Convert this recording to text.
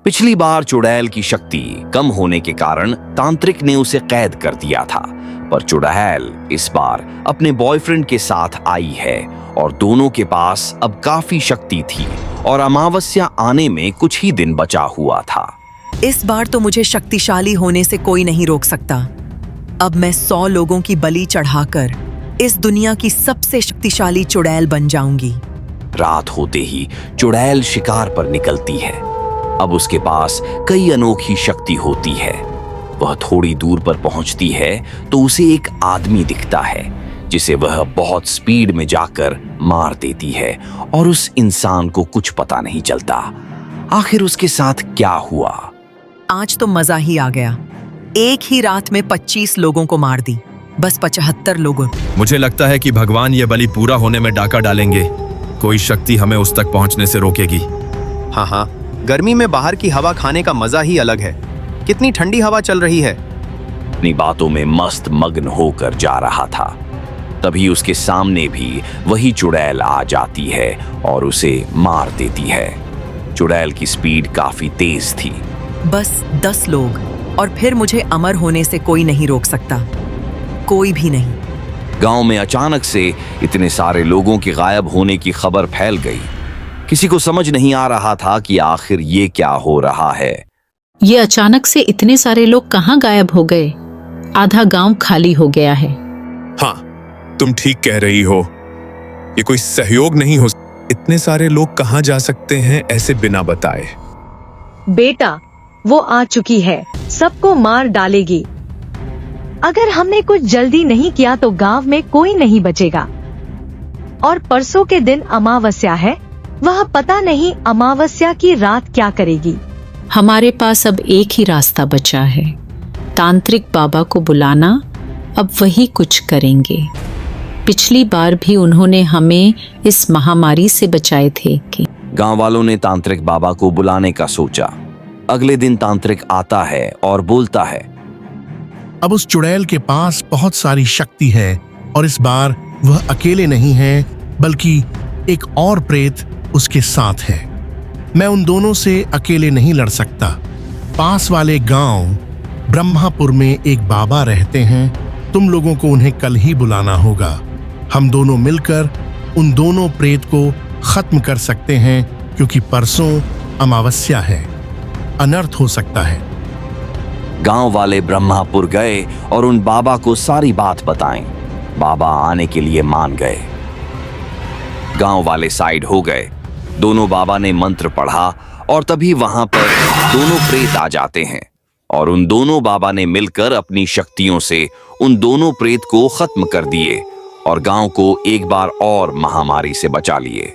पिछली बार चुड़ैल की शक्ति कम होने के कारण तांत्रिक ने उसे कैद कर दिया था, पर चुड़ैल इस बार अपने बॉयफ्रेंड के साथ आई है और दोनों के पास अब काफी शक्ति थी और अमावस्या आने में कुछ ही दिन बचा हुआ था। इस बार तो मुझे शक्तिशाली होने से कोई नहीं रोक सकता। अब मैं 100 लोगों की बलि चढ़ाकर इस दुनिया की सबसे शक्तिशाली चुड़ैल बन जाऊंगी। रात होते ही चुड़ैल शिकार पर निकलती है। अब उसके पास कई अनोखी शक्ति होती है। वह थोड़ी दूर पर पहुंचती है तो उसे एक आदमी दिखता है जिसे वह बहुत स्पीड में जाकर मार देती है और उस इंसान को कुछ पता नहीं चलता आखिर उसके साथ क्या हुआ। आज तो मजा ही आ गया। एक ही रात में 25 लोगों को मार दी, बस 75 लोगों। मुझे लगता है कि भगवान ये बलि पूरा होने में डाका डालेंगे। कोई शक्ति हमें उस तक पहुंचने से रोकेगी। हाँ, गर्मी में बाहर की हवा खाने का मजा ही अलग है। कितनी ठंडी हवा चल रही है। अपनी बातों में मस्त मग्न होकर जा रहा था, तभी उसके सामने भी वही चुड़ैल आ जाती है और उसे मार देती है। चुड़ैल की स्पीड काफी तेज थी। बस 10 लोग और फिर मुझे अमर होने से कोई नहीं रोक सकता, कोई भी नहीं। गांव में अचानक से इतने सारे लोगों के गायब होने की खबर फैल गई। किसी को समझ नहीं आ रहा था कि आखिर ये क्या हो रहा है। ये अचानक से इतने सारे लोग कहाँ गायब हो गए? आधा गांव खाली हो गया है। हाँ, तुम ठीक कह रही हो। ये कोई सहयोग नहीं हो। इतने सारे लोग कहाँ जा सकते हैं ऐसे बिना बताए? बेटा, वो आ चुकी है, सबको मार डालेगी। अगर हमने कुछ जल्दी नहीं किया तो गांव में कोई नहीं बचेगा। और परसों के दिन अमावस्या है, वह पता नहीं अमावस्या की रात क्या करेगी। हमारे पास अब एक ही रास्ता बचा है, तांत्रिक बाबा को बुलाना। अब वही कुछ करेंगे। पिछली बार भी उन्होंने हमें इस महामारी से बचाए थे। गांव वालों ने तांत्रिक बाबा को बुलाने का सोचा। अगले दिन तांत्रिक आता है और बोलता है, अब उस चुड़ैल के पास बहुत सारी शक्ति है और इस बार वह अकेले नहीं है बल्कि एक और प्रेत उसके साथ है। मैं उन दोनों से अकेले नहीं लड़ सकता। पास वाले गांव ब्रह्मापुर में एक बाबा रहते हैं। तुम लोगों को उन्हें कल ही बुलाना होगा। हम दोनों मिलकर उन दोनों प्रेत को खत्म कर सकते हैं क्योंकि परसों अमावस्या है, अनर्थ हो सकता है। गांव वाले ब्रह्मापुर गए और उन बाबा को सारी बात बताएं। बाबा आने के लिए मान गए। गांव वाले साइड हो गए। दोनों बाबा ने मंत्र पढ़ा और तभी वहां पर दोनों प्रेत आ जाते हैं और उन दोनों बाबा ने मिलकर अपनी शक्तियों से उन दोनों प्रेत को खत्म कर दिए और गांव को एक बार और महामारी से बचा लिए।